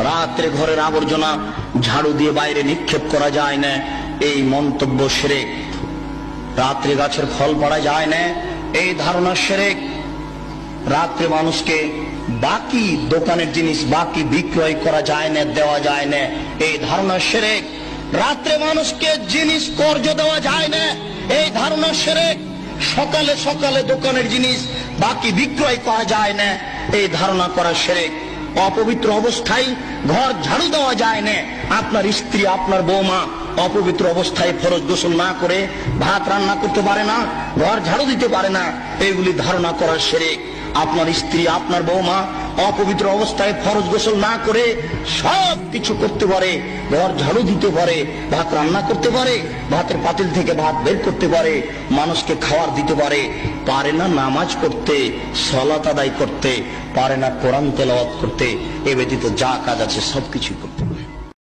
রাত্রে ঘরের আবর্জনা ঝাড়ু দিয়ে বাইরে নিক্ষেপ করা যায় না, এই মন্তব্য শিরক। রাত্রে গাছের ফল পাড়া যায় না, এই ধারণা শিরক। রাত্রে মানুষকে বাকি দোকানের জিনিস বাকি বিক্রয় করা যায় না, দেওয়া যায় না, এই ধারণা শিরক। রাত্রে মানুষকে জিনিস কর্জ দেওয়া যায় না, এই ধারণা শিরক। সকালে সকালে দোকানের জিনিস বাকি বিক্রয় করা যায় না, এই ধারণা করা শিরক। অপবিত্র অবস্থায় ঘর ঝাড়ু দেওয়া যায় না। আপনার স্ত্রী, আপনার বৌমা অপবিত্র অবস্থায় ফরজ গোসল না করে ভাত রান্না করতে পারে না, ঘর ঝাড়ু দিতে পারে না, এইগুলি ধারণা করা শিরক। আপনার স্ত্রী, আপনার বৌমা অপবিত্র অবস্থায় ফরজ গোসল না করে সব কিছু করতে পারে, ঘর ঝাড়ু দিতে পারে, ভাত রান্না করতে পারে, ভাতের পাতিল থেকে ভাত বের করতে পারে, মানুষকে খাবার দিতে পারে, পারে না নামাজ পড়তে, সালাত আদায় করতে, পারে না কোরআন তেলাওয়াত করতে, এ ব্যতীত যা কাজ আছে সবকিছুই করতে পারে।